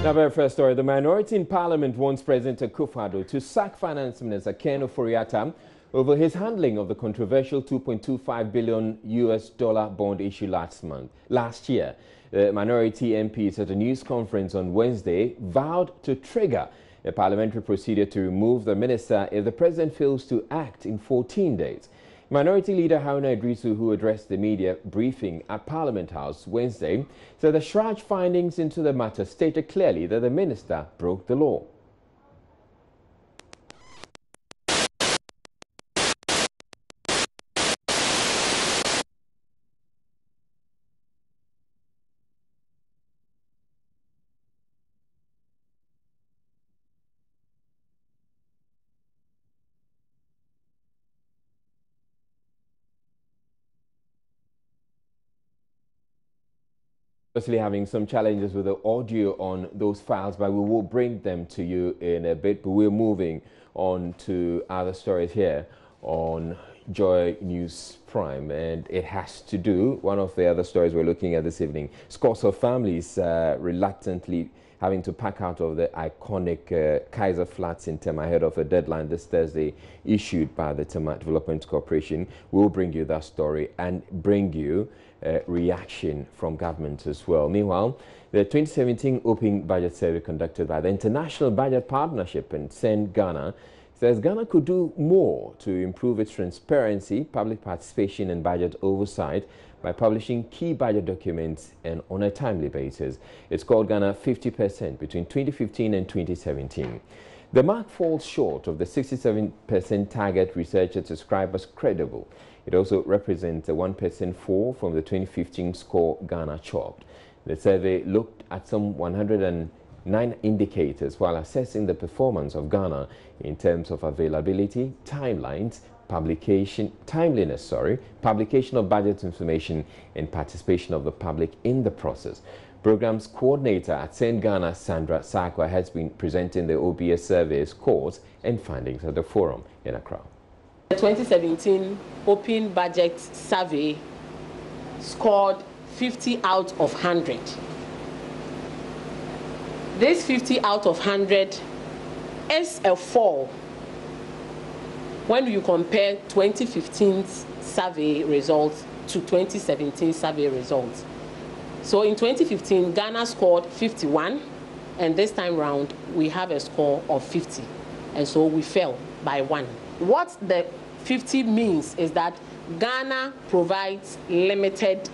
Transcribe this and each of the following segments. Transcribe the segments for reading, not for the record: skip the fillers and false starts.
Now, very first story. The minority in Parliament wants President Akufo-Addo to sack Finance Minister Ken Ofori-Atta over his handling of the controversial $2.25 billion bond issue last year. The minority MPs at a news conference on Wednesday vowed to trigger a parliamentary procedure to remove the minister if the president fails to act in 14 days. Minority Leader Haruna Idrisu, who addressed the media briefing at Parliament House Wednesday, said the Shraj findings into the matter stated clearly that the minister broke the law. Obviously having some challenges with the audio on those files, but we will bring them to you in a bit. But we're moving on to other stories here on Joy News Prime, and it has to do, one of the other stories we're looking at this evening, scores of families reluctantly having to pack out of the iconic Kaizer flats in Tema ahead of a deadline this Thursday issued by the Tema Development Corporation. We'll bring you that story and bring you reaction from government as well. Meanwhile, the 2017 Open Budget Survey conducted by the International Budget Partnership and Send Ghana says Ghana could do more to improve its transparency, public participation and budget oversight by publishing key budget documents and on a timely basis. It's called Ghana 50% between 2015 and 2017. The mark falls short of the 67% target researchers describe as credible. It also represents a 1% fall from the 2015 score Ghana chalked. The survey looked at some 109 indicators while assessing the performance of Ghana in terms of availability, timelines, publication of budget information and participation of the public in the process. Programs coordinator at Send Ghana, Sandra Sakwa, has been presenting the OBS survey scores and findings at the forum in Accra. The 2017 Open Budget Survey scored 50 out of 100. This 50 out of 100 is a fall when you compare 2015's survey results to 2017 survey results. So in 2015, Ghana scored 51, and this time round we have a score of 50, and so we fell by 1. What the 50 means is that Ghana provides limited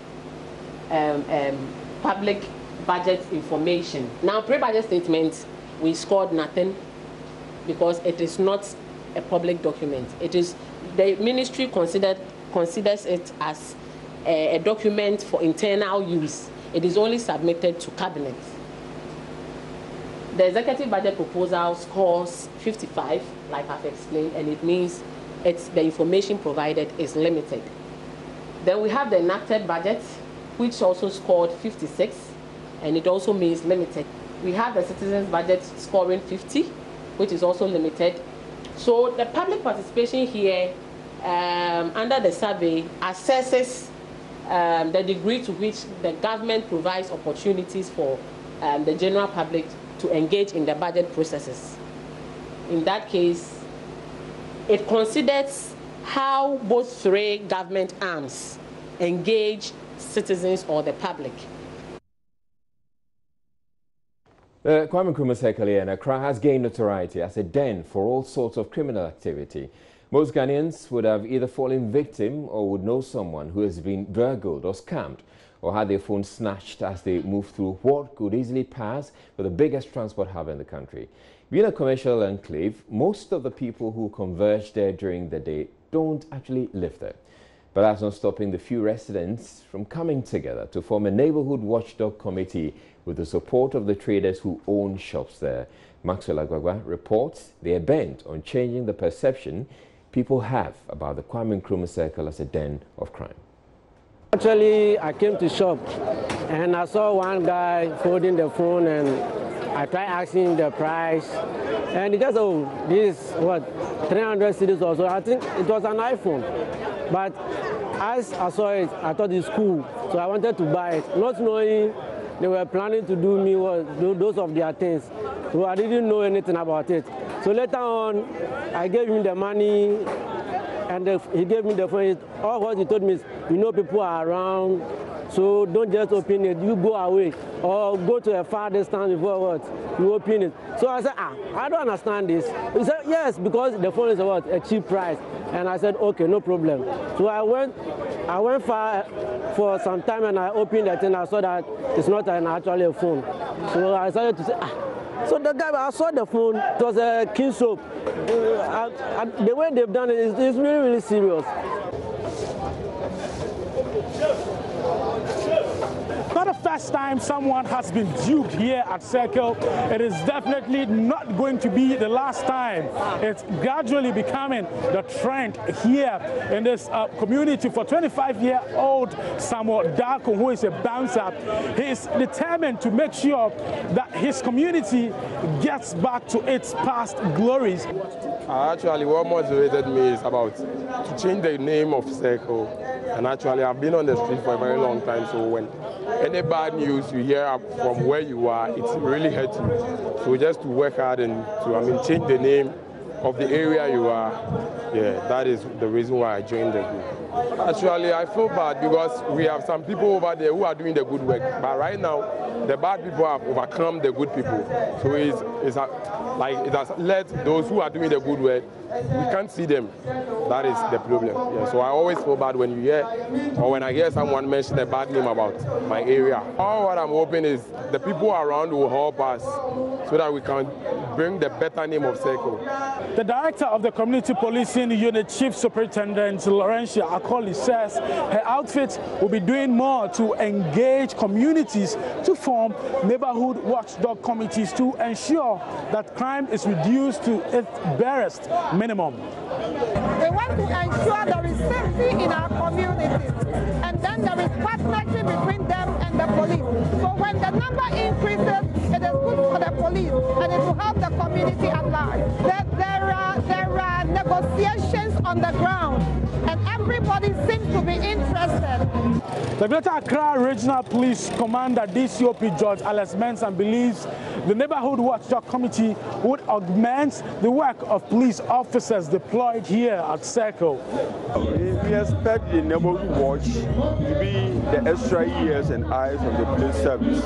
public budget information. Now, pre-budget statement, we scored nothing because it is not a public document. It is, the ministry considers it as a document for internal use. It is only submitted to cabinet. The executive budget proposal scores 55, like I've explained, and it means the information provided is limited. Then we have the enacted budget, which also scored 56, and it also means limited. We have the citizens' budget scoring 50, which is also limited. So the public participation here under the survey assesses the degree to which the government provides opportunities for the general public to engage in the budget processes. In that case, it considers how both three government arms engage citizens or the public. The Kwame Nkrumah Circle in Accra has gained notoriety as a den for all sorts of criminal activity. Most Ghanaians would have either fallen victim or would know someone who has been burgled or scammed or had their phone snatched as they move through what could easily pass for the biggest transport hub in the country. Being a commercial enclave, most of the people who converge there during the day don't actually live there. But that's not stopping the few residents from coming together to form a neighborhood watchdog committee with the support of the traders who own shops there. Maxwell Agwagwa reports they are bent on changing the perception people have about the Kwame Nkrumah Circle as a den of crime. Actually, I came to shop and I saw one guy holding the phone, and I tried asking the price, and he just, oh, this is what, 300 cedis or so. I think it was an iPhone, but as I saw it, I thought it's cool, so I wanted to buy it, not knowing they were planning to do me those of their things. So I didn't know anything about it. So later on, I gave him the money, and he gave me the phone. All what he told me is, people are around, so don't just open it. You go away or go to a far distance before what you open it. So I said, I don't understand this. He said, yes, because the phone is a cheap price. And I said, okay, no problem. So I went far for some time, and I opened it, and I saw that it's not actually a phone. So I started to say, So the guy, I saw the phone, it was a king soap. The way they've done it is really, really serious. Not the first time someone has been duped here at Circle. It is definitely not going to be the last time. It's gradually becoming the trend here in this community. For 25-year-old Samuel Darko, who is a bouncer, he is determined to make sure that his community gets back to its past glories. Actually, what motivated me is about to change the name of Circle. And actually, I've been on the street for a very long time, so when any bad news you hear from where you are, it's really hurts you. So just to work hard and to, change the name of the area you are, that is the reason why I joined the group. Actually, I feel bad because we have some people over there who are doing the good work, but right now, the bad people have overcome the good people. So it has let those who are doing the good work, we can't see them. That is the problem. So I always feel bad when you hear, or when I hear someone mention a bad name about my area. All what I'm hoping is the people around will help us so that we can bring the better name of Circle. The director of the Community Policing Unit, Chief Superintendent Laurentia Akoli, says her outfit will be doing more to engage communities to form neighborhood watchdog committees to ensure that crime is reduced to its barest minimum. We want to ensure there is safety in our communities, and then there is partnership between them and the police. So when the number increases, it is good for the police, and it will help the community at large. There are negotiations on the ground, and everybody seems to be interested. The Greater Accra Regional Police Commander DCOP George Alex Mensah believes the Neighborhood Watchdog Committee would augment the work of police officers deployed here at Circle. We expect the Neighborhood Watch to be the extra ears and eyes of the police service,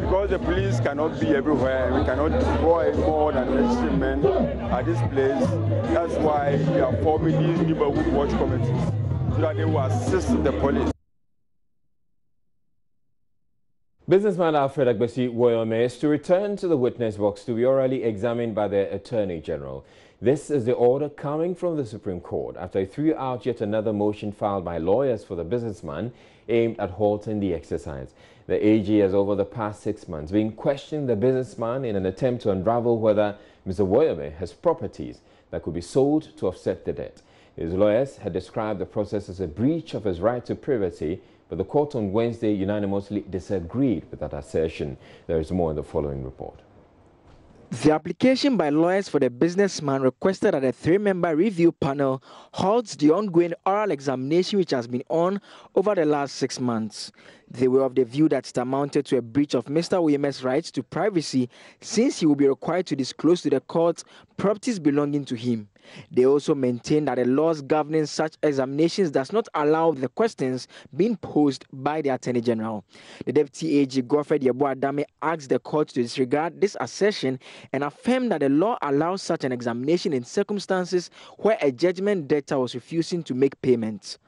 because the police cannot be everywhere. We cannot deploy more than 60 men at this place. That's why we are forming these Neighborhood Watch committees, so that they will assist the police. Businessman Alfred Agbesi Woyome is to return to the witness box to be orally examined by the Attorney General. This is the order coming from the Supreme Court after he threw out yet another motion filed by lawyers for the businessman aimed at halting the exercise. The AG has over the past 6 months been questioning the businessman in an attempt to unravel whether Mr. Woyome has properties that could be sold to offset the debt. His lawyers had described the process as a breach of his right to privacy, but the court on Wednesday unanimously disagreed with that assertion. There is more in the following report. The application by lawyers for the businessman requested that a 3-member review panel halts the ongoing oral examination which has been on over the last 6 months. They were of the view that it amounted to a breach of Mr. Woyome's rights to privacy, since he will be required to disclose to the court properties belonging to him. They also maintain that the laws governing such examinations does not allow the questions being posed by the Attorney General. The Deputy AG, Godfrey Yeboah-Dame, asked the court to disregard this assertion and affirmed that the law allows such an examination in circumstances where a judgment debtor was refusing to make payments.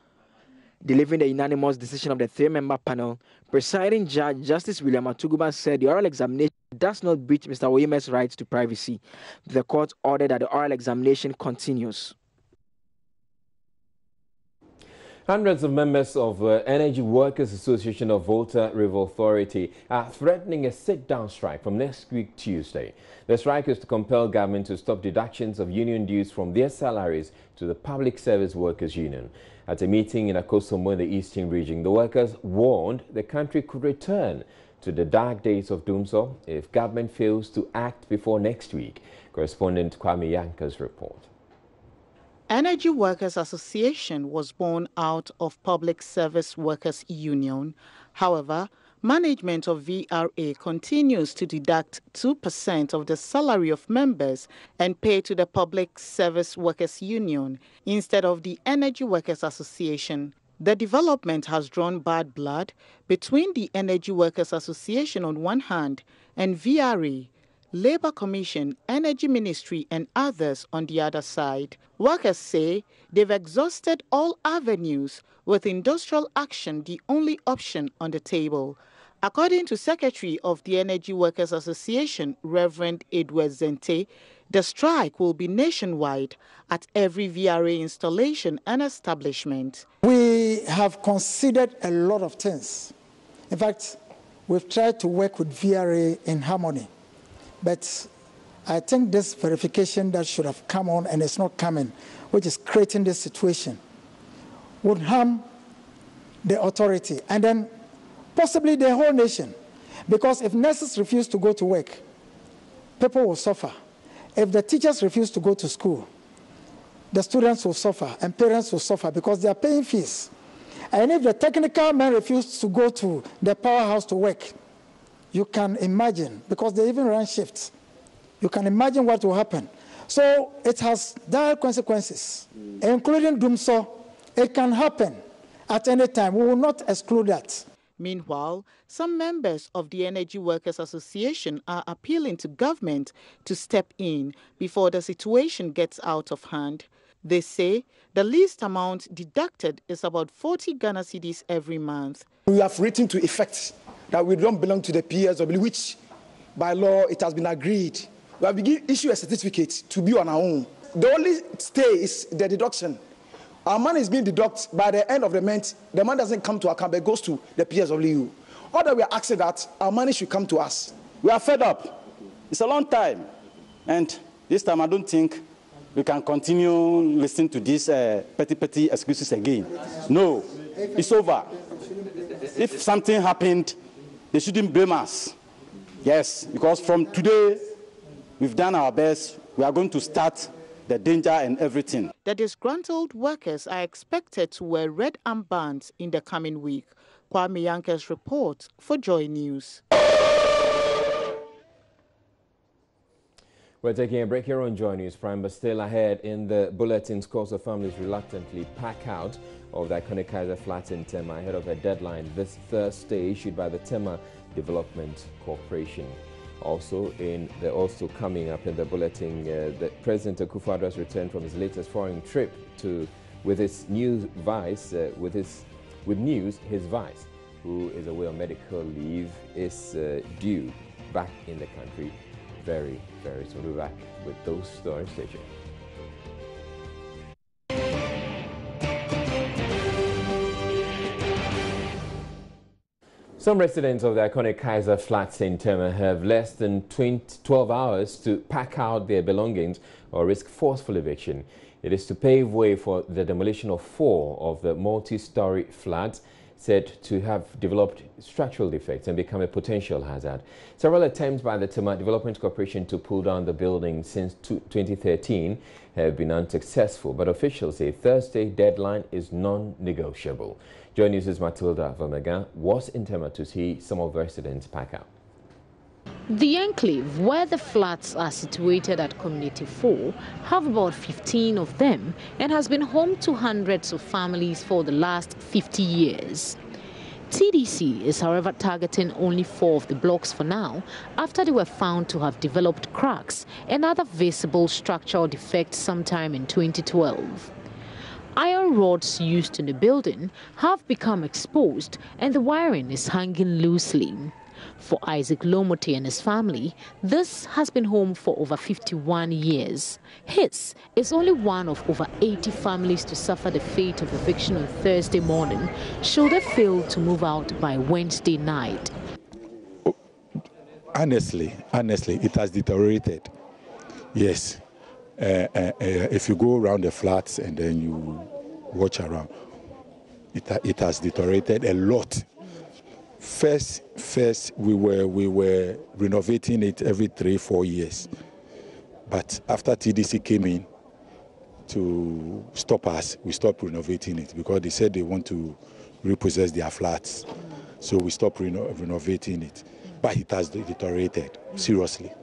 Delivering the unanimous decision of the 3-member panel, presiding judge Justice William Atuguba said the oral examination does not breach Mr. Woyome's rights to privacy. The court ordered that the oral examination continues. Hundreds of members of the Energy Workers Association of Volta River Authority are threatening a sit-down strike from next week Tuesday. The strike is to compel government to stop deductions of union dues from their salaries to the Public Service Workers Union. At a meeting in Akosomo in the Eastern region, the workers warned the country could return to the dark days of doomsday if government fails to act before next week. Correspondent Kwame Nkrumah's report. Energy Workers Association was born out of Public Service Workers Union. However, Management of VRA continues to deduct 2% of the salary of members and pay to the Public Service Workers Union instead of the Energy Workers Association. The development has drawn bad blood between the Energy Workers Association on one hand and VRA, Labour Commission, Energy Ministry and others on the other side. Workers say they've exhausted all avenues, with industrial action the only option on the table. According to Secretary of the Energy Workers Association, Reverend Edward Zente, the strike will be nationwide at every VRA installation and establishment. We have considered a lot of things. In fact, we've tried to work with VRA in harmony. But I think this verification that should have come on and it's not coming, which is creating this situation, would harm the authority and then possibly the whole nation. Because if nurses refuse to go to work, people will suffer. If the teachers refuse to go to school, the students will suffer and parents will suffer because they are paying fees. And if the technical men refuse to go to the powerhouse to work, you can imagine, because they even run shifts, you can imagine what will happen. So it has dire consequences, including doomsday. It can happen at any time. We will not exclude that. Meanwhile, some members of the Energy Workers Association are appealing to government to step in before the situation gets out of hand. They say the least amount deducted is about 40 Ghana cedis every month. We have written to effect that we don't belong to the PSW, which by law it has been agreed. We have issued a certificate to be on our own. The only stay is the deduction. Our money is being deducted by the end of the month. The money doesn't come to our account, but it goes to the PSW. All that we are asking that our money should come to us. We are fed up. It's a long time. And this time I don't think we can continue listening to these petty excuses again. No, it's over. If something happened, they shouldn't blame us. Yes, because from today, we've done our best. We are going to start the danger and everything. The disgruntled workers are expected to wear red armbands in the coming week. Kwame Nkrumah's report for Joy News. We're taking a break here on Joy News Prime, but still ahead in the bulletin, scores of families reluctantly pack out of the iconic Kaizer flats in Tema ahead of a deadline this Thursday issued by the Tema Development Corporation. Also coming up in the bulletin, the President Akufo-Addo has returned from his latest foreign trip with his new vice, with news his vice, who is away on medical leave, is due back in the country very, very soon. We'll be back with those stories. Stay tuned. Some residents of the iconic Kaizer flats in Tema have less than 12 hours to pack out their belongings or risk forceful eviction. It is to pave way for the demolition of 4 of the multi-story flats said to have developed structural defects and become a potential hazard. Several attempts by the Tema Development Corporation to pull down the building since 2013 have been unsuccessful, but officials say Thursday deadline is non-negotiable. Joy News' Matilda Vamega was in Tema to see some of the residents pack out. The enclave, where the flats are situated at Community 4, have about 15 of them and has been home to hundreds of families for the last 50 years. TDC is, however, targeting only 4 of the blocks for now, after they were found to have developed cracks and other visible structural defects sometime in 2012. Iron rods used in the building have become exposed and the wiring is hanging loosely. For Isaac Lomote and his family, this has been home for over 51 years. His is only one of over 80 families to suffer the fate of eviction on Thursday morning, should they fail to move out by Wednesday night. Honestly, it has deteriorated. Yes. If you go around the flats and then you watch around, it has deteriorated a lot. First, we were renovating it every 3-4 years. But after TDC came in to stop us, we stopped renovating it because they said they want to repossess their flats. So we stopped renovating it. But it has deteriorated, seriously.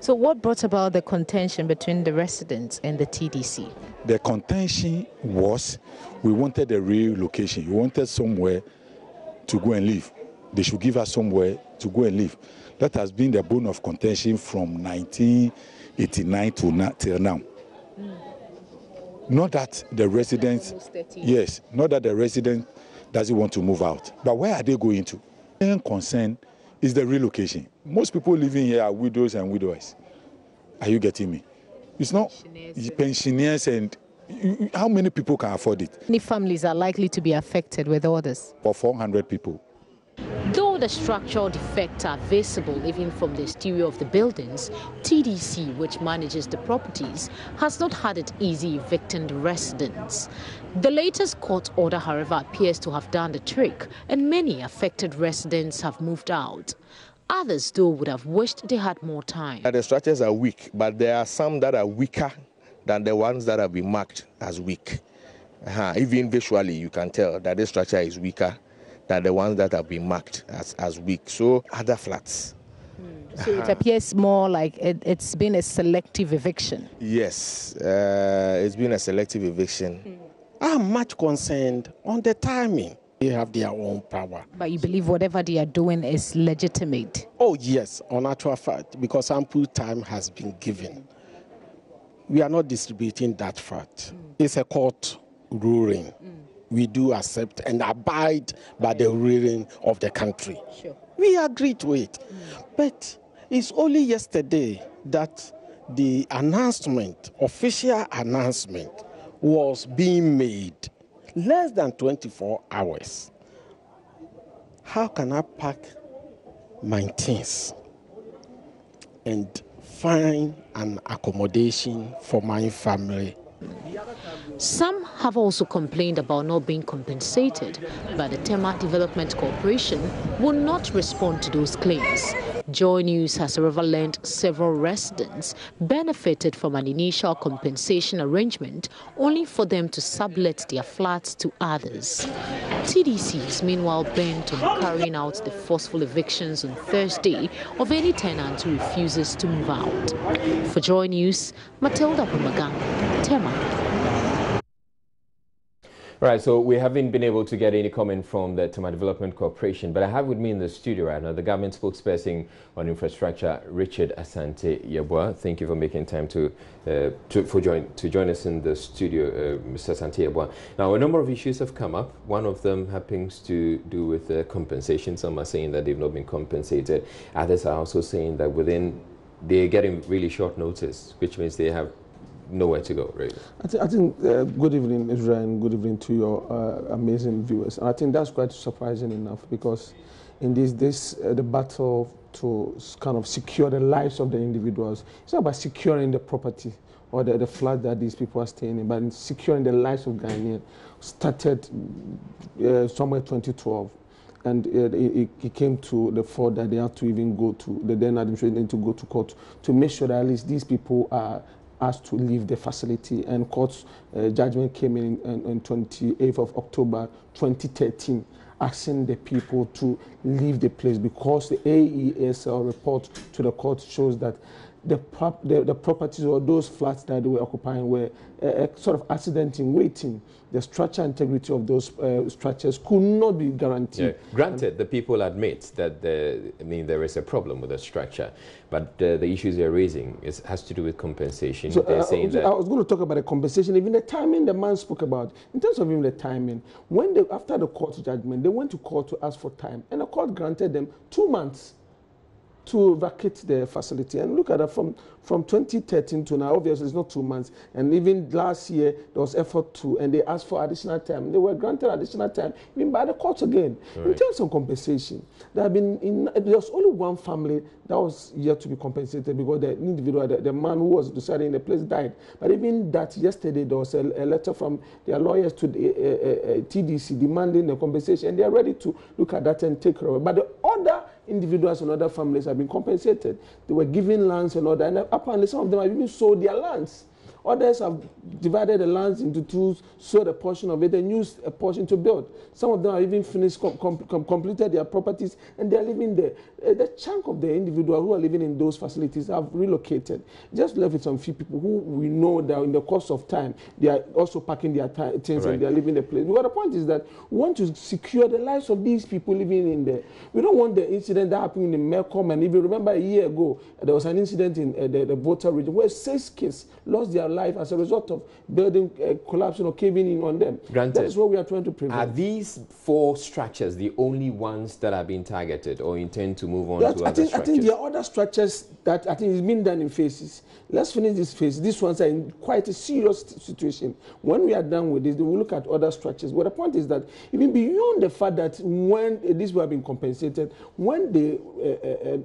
So what brought about the contention between the residents and the TDC? The contention was we wanted a relocation. We wanted somewhere to go and live. They should give us somewhere to go and live. That has been the bone of contention from 1989 till now. Not that the residents, yes, not that the resident doesn't want to move out, but where are they going to? The main concern is the relocation. Most people living here are widows and widowers. Are you getting me? It's not pensioners and how many people can afford it? Many families are likely to be affected with orders. For 400 people. Though the structural defects are visible even from the exterior of the buildings, TDC, which manages the properties, has not had it easy evicting the residents. The latest court order, however, appears to have done the trick, and many affected residents have moved out. Others, though, would have wished they had more time. The structures are weak, but there are some that are weaker than the ones that have been marked as weak. Even visually, you can tell that this structure is weaker than the ones that have been marked as weak. So other flats. So it appears more like it's been a selective eviction. Yes, it's been a selective eviction. I'm much concerned on the timing. They have their own power. But you believe whatever they are doing is legitimate? Oh yes, on actual fact, because ample time has been given. We are not distributing that fact. It's a court ruling. We do accept and abide by the ruling of the country. Sure. We agree to it. But it's only yesterday that the announcement, official announcement, was being made. Less than 24 hours. How can I pack my things and find an accommodation for my family? Some have also complained about not being compensated, but the Tema Development Corporation will not respond to those claims. Joy News has however learned several residents benefited from an initial compensation arrangement only for them to sublet their flats to others. TDC is meanwhile bent on carrying out the forceful evictions on Thursday of any tenant who refuses to move out. For Joy News, Matilda Pumagang, Tema. Right, so we haven't been able to get any comment from the Tema Development Corporation, but I have with me in the studio right now the government spokesperson on infrastructure, Richard Asante Yeboah. Thank you for making time to join us in the studio, Mr. Asante Yeboah. Now, a number of issues have come up. One of them happens to do with compensation. Some are saying that they've not been compensated. Others are also saying that they're getting really short notice, which means they have nowhere to go, really. I think good evening, Israel, and good evening to your amazing viewers. And I think that's quite surprising enough, because in these days, the battle to kind of secure the lives of the individuals, it's not about securing the property or the flat that these people are staying in, but in securing the lives of Ghanaians. Started somewhere 2012. And it came to the fore that they have to even go to, the then administration to go to court to make sure that at least these people are asked to leave the facility, and court's judgment came in on 28th of October 2013, asking the people to leave the place, because the AESL report to the court shows that the properties or those flats that they were occupying were a sort of accident in waiting. The structural integrity of those structures could not be guaranteed. Yeah. Granted, the people admit that there is a problem with the structure, but the issues they're raising has to do with compensation. So, they're saying that I was going to talk about the compensation, even the timing the man spoke about. In terms of even the timing, after the court judgment, they went to court to ask for time, and the court granted them 2 months to vacate the facility. And look at that, from 2013 to now, obviously it's not 2 months. And even last year, there was effort to, and they asked for additional time. They were granted additional time, even by the court again. Right. In terms of compensation, there was only one family that was yet to be compensated, because the individual, the man who was deciding in the place, died. But even that, yesterday, there was a letter from their lawyers to the TDC demanding the compensation, and they are ready to look at that and take care of it. But the other individuals and other families have been compensated. They were given lands and all that, and apparently some of them have even sold their lands Others have divided the lands into two, sold a portion of it, and used a portion to build. Some of them have even finished, completed their properties, and they're living there. The chunk of the individuals who are living in those facilities have relocated. Just left with some few people who we know that in the course of time, they are also packing their things and they are leaving the place. But the point is that we want to secure the lives of these people living in there. We don't want the incident that happened in Melcombe, and if you remember a year ago, there was an incident in the Volta region where 6 kids lost their life as a result of building collapsing or caving in on them. Granted, that is what we are trying to prevent. Are these 4 structures the only ones that are being targeted, or intend to move on to other structures? I think there are other structures that I think is being done in phases. Let's finish this phase. These ones are in quite a serious situation. When we are done with this, we will look at other structures. But the point is that even beyond the fact that when these were being compensated, when the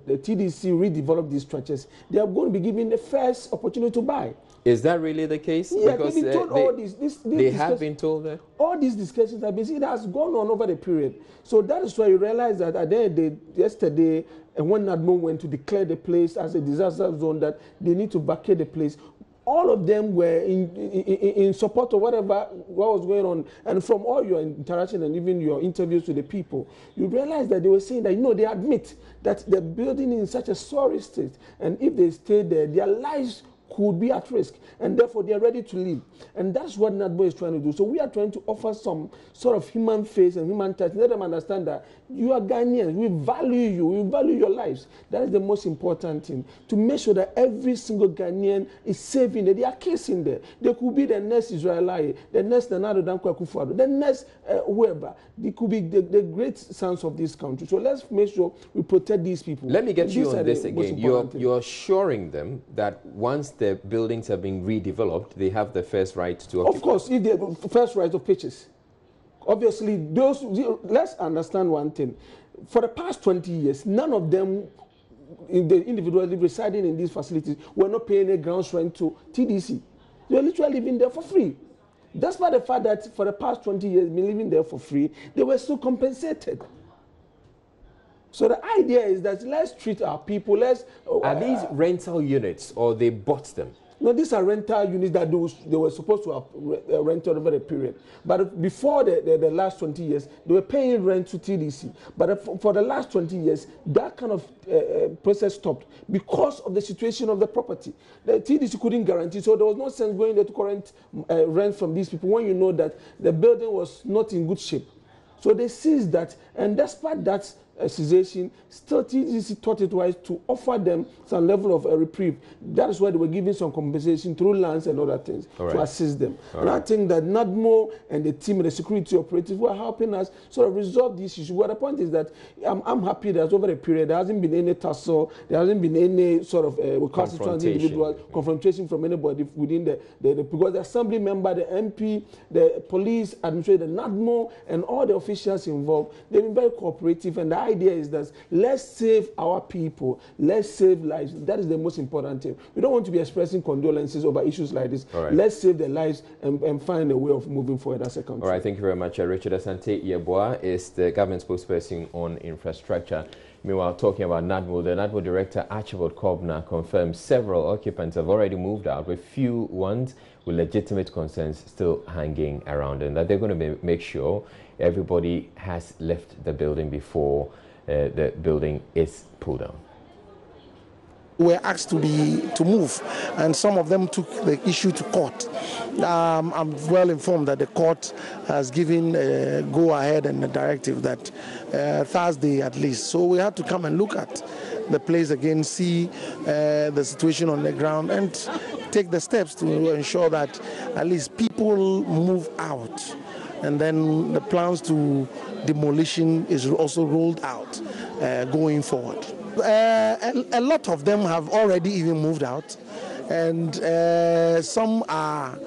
TDC redevelop these structures, they are going to be given the first opportunity to buy. Is that really the case? Yeah, because they've been told all this. They have been told that? All these discussions have been seen. It has gone on over the period. So that is why you realize that at the end of the day, yesterday, and when NADMO went to declare the place as a disaster zone, that they need to vacate the place, all of them were in support of what was going on. And from all your interaction and even your interviews with the people, you realize that they were saying that, they admit that the building is in such a sorry state. And if they stay there, their lives could be at risk, and therefore they are ready to leave. And that's what NADMO is trying to do. So we are trying to offer some sort of human face and human touch. Let them understand that you are Ghanaians. We value you. We value your lives. That is the most important thing, to make sure that every single Ghanaian is safe in there. There are cases in there. They could be the next Israeli, the next Nana Dankwa Akufo-Addo, the next whoever. They could be the great sons of this country. So let's make sure we protect these people. Let me get you on this again. You're assuring them that once the buildings are being redeveloped, they have the first right to occupy. Of course, if they have the first right of purchase. Obviously, let's understand one thing. For the past 20 years, none of them, the individuals residing in these facilities, were not paying a ground rent to TDC. They were literally living there for free. Despite the fact that for the past 20 years, been living there for free, they were still compensated. So the idea is that let's treat our people, are these rental units, or they bought them? No, these are rental units that they were supposed to have rented over a period. But before the last 20 years, they were paying rent to TDC. But for the last 20 years, that kind of process stopped because of the situation of the property. The TDC couldn't guarantee, so there was no sense going there to collect rent from these people when you know that the building was not in good shape. So they seized that, and despite that cessation, still TDC thought it wise to offer them some level of a reprieve. That is why they were giving some compensation through lands and other things to assist them. And I think that NADMO and the team and the security operatives were helping us sort of resolve this issue. But the point is that I'm happy that over a period there hasn't been any tussle, there hasn't been any sort of confrontation from anybody within because the assembly member, the MP, the police administrator, the NADMO, and all the officials involved, they've been very cooperative. And the idea is that let's save our people, let's save lives. That is the most important thing. We don't want to be expressing condolences over issues like this. Let's save their lives and find a way of moving forward as a country. All right, thank you very much. Richard Asante Yeboah is the government spokesperson on infrastructure. Meanwhile, talking about NADMO, the NADMO director, Archibald Kobna, confirmed several occupants have already moved out, with few ones with legitimate concerns still hanging around, and that they're going to make sure everybody has left the building before the building is pulled down. Were asked to move, and some of them took the issue to court. I'm well informed that the court has given a go-ahead and a directive that Thursday at least. So we had to come and look at the place again, see the situation on the ground, and take the steps to ensure that at least people move out. And then the plans to demolition is also rolled out going forward. A lot of them have already even moved out, and some are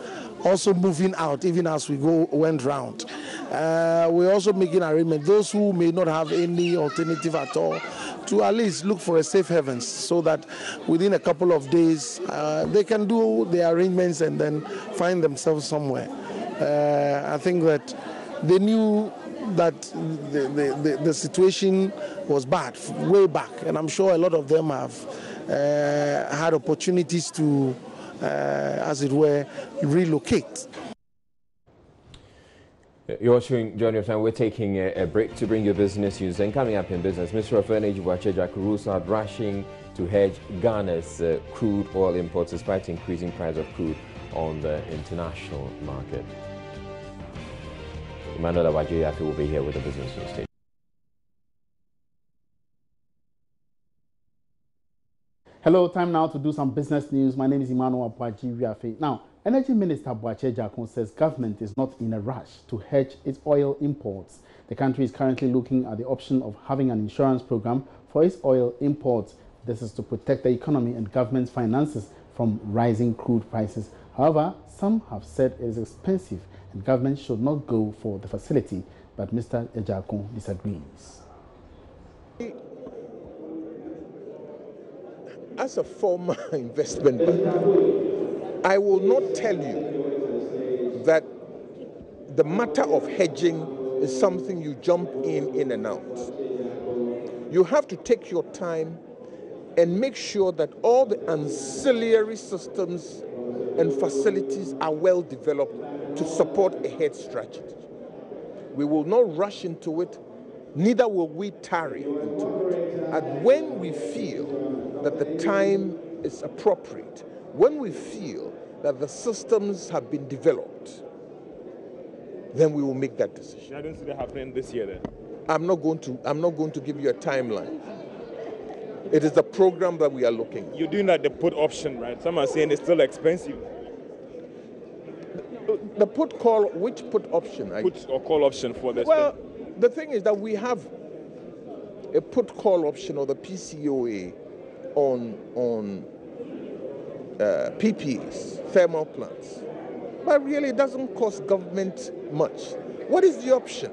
also moving out even as we went round. We're also making arrangements, those who may not have any alternative at all, to at least look for a safe haven, so that within a couple of days they can do their arrangements and then find themselves somewhere. I think that they knew that the situation was bad way back, and I'm sure a lot of them have had opportunities to as it were, relocate. You're watching Join Your Time. We're taking a break to bring you business news. And coming up in business, Minister of Energy Boakye rules out rushing to hedge Ghana's crude oil imports despite increasing price of crude on the international market. Emmanuel Awaji will be here with the business news. Hello, time now to do some business news. My name is Emmanuel Awaji. Now, Energy Minister Boakye says government is not in a rush to hedge its oil imports. The country is currently looking at the option of having an insurance program for its oil imports. This is to protect the economy and government's finances from rising crude prices. However, some have said it is expensive and government should not go for the facility, but Mr. Ejakon disagrees. As a former investment banker, I will not tell you that the matter of hedging is something you jump in and out. You have to take your time and make sure that all the ancillary systems and facilities are well developed to support a hedge strategy. We will not rush into it, neither will we tarry into it. And when we feel that the time is appropriate, when we feel that the systems have been developed, then we will make that decision. I don't see that happening this year then. I'm not going to give you a timeline. It is a program that we are looking at. You're doing that the put option, right? Some are saying it's still expensive. The put call, which put option? Put or call option for this. Well, the thing is that we have a put call option or the PCOA on PPAs, thermal plants. But really it doesn't cost government much. What is the option?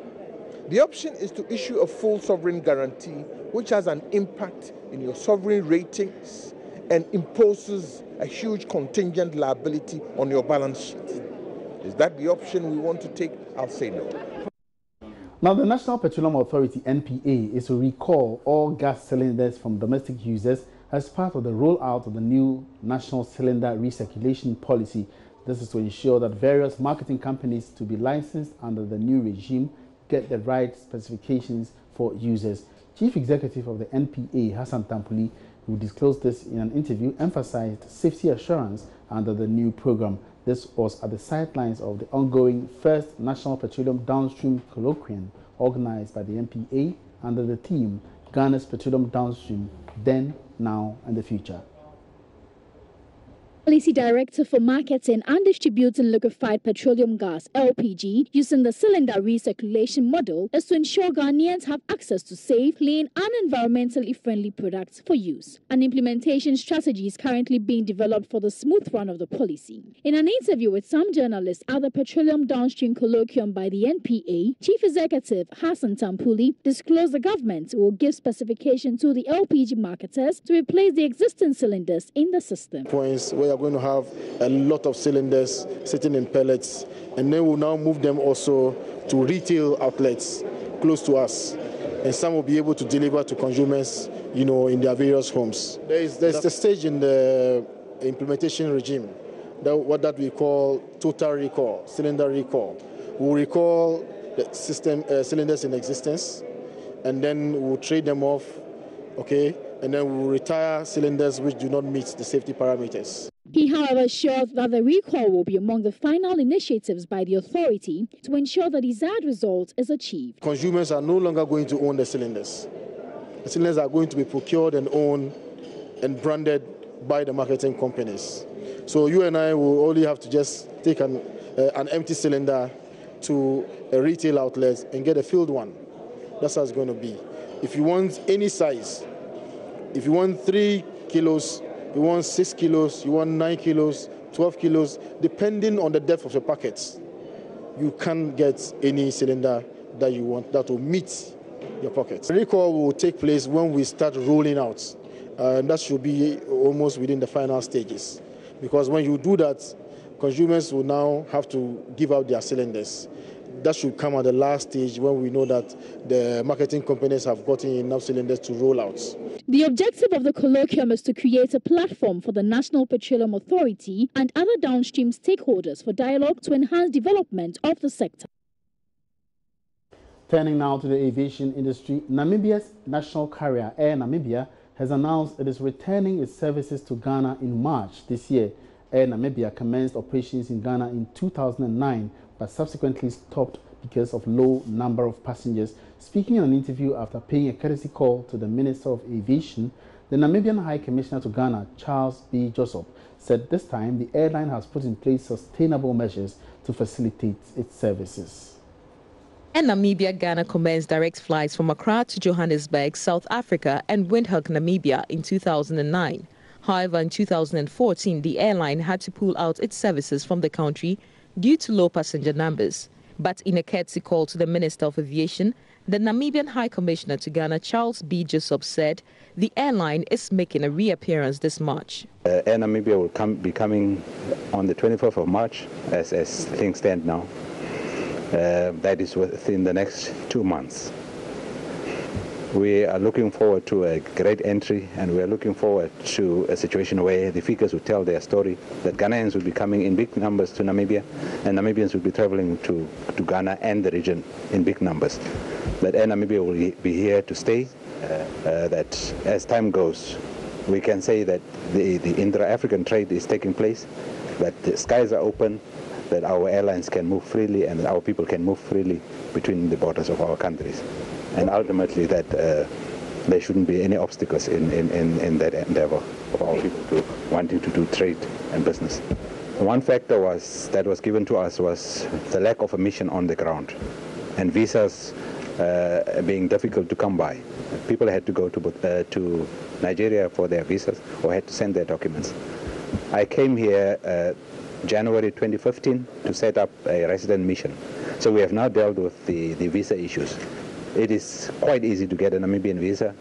The option is to issue a full sovereign guarantee, which has an impact in your sovereign ratings and imposes a huge contingent liability on your balance sheet. Is that the option we want to take? I'll say no. Now, the National Petroleum Authority, NPA, is to recall all gas cylinders from domestic users as part of the rollout of the new National Cylinder Recirculation Policy. This is to ensure that various marketing companies to be licensed under the new regime get the right specifications for users. Chief Executive of the NPA, Hassan Tampuli, who disclosed this in an interview, emphasized safety assurance under the new program. This was at the sidelines of the ongoing first National Petroleum Downstream Colloquium organized by the NPA under the theme Ghana's Petroleum Downstream, Then, Now and the Future. Policy Director for Marketing and Distributing Liquefied Petroleum Gas, LPG, using the cylinder recirculation model is to ensure Ghanaians have access to safe, clean and environmentally friendly products for use. An implementation strategy is currently being developed for the smooth run of the policy. In an interview with some journalists at the Petroleum Downstream Colloquium by the NPA, Chief Executive Hassan Tampuli disclosed the government will give specification to the LPG marketers to replace the existing cylinders in the system. Are going to have a lot of cylinders sitting in pellets, and then we'll now move them also to retail outlets close to us, and some will be able to deliver to consumers, in their various homes. There's the stage in the implementation regime that we call total recall, cylinder recall. We'll recall the system cylinders in existence, and then we'll trade them off, and then we'll retire cylinders which do not meet the safety parameters. He, however, assured that the recall will be among the final initiatives by the authority to ensure the desired result is achieved. Consumers are no longer going to own the cylinders. The cylinders are going to be procured and owned and branded by the marketing companies. So you and I will only have to just take an empty cylinder to a retail outlet and get a filled one. That's how it's going to be. If you want any size, if you want 3 kilos, you want 6 kilos, you want 9 kilos, 12 kilos, depending on the depth of your packets, you can get any cylinder that you want that will meet your pockets. The recall will take place when we start rolling out. And that should be almost within the final stages. Because when you do that, consumers will now have to give out their cylinders. that should come at the last stage when we know that the marketing companies have gotten enough cylinders to roll out. The objective of the colloquium is to create a platform for the National Petroleum Authority and other downstream stakeholders for dialogue to enhance development of the sector. Turning now to the aviation industry, Namibia's national carrier, Air Namibia, has announced it is returning its services to Ghana in March this year. Air Namibia commenced operations in Ghana in 2009, but subsequently stopped because of low number of passengers. Speaking in an interview after paying a courtesy call to the Minister of Aviation, the Namibian High Commissioner to Ghana, Charles B. Joseph, said this time the airline has put in place sustainable measures to facilitate its services. And Namibia-Ghana commenced direct flights from Accra to Johannesburg, South Africa and Windhoek, Namibia in 2009. However, in 2014, the airline had to pull out its services from the country due to low passenger numbers. But in a courtesy call to the Minister of Aviation, the Namibian High Commissioner to Ghana, Charles B. Joseph, said the airline is making a reappearance this March. Air Namibia will be coming on the 24th of March as things stand now. That is within the next 2 months. We are looking forward to a great entry, and we are looking forward to a situation where the figures will tell their story, that Ghanaians will be coming in big numbers to Namibia, and Namibians will be traveling to Ghana and the region in big numbers. That Air Namibia will be here to stay, that as time goes, we can say that the intra-African trade is taking place, that the skies are open, that our airlines can move freely and our people can move freely between the borders of our countries. And ultimately that there shouldn't be any obstacles in that endeavor of our people wanting to do trade and business. One factor that was given to us was the lack of a mission on the ground and visas being difficult to come by. People had to go to Nigeria for their visas or had to send their documents. I came here January 2015 to set up a resident mission. So we have now dealt with the visa issues. It is quite easy to get a Namibian visa,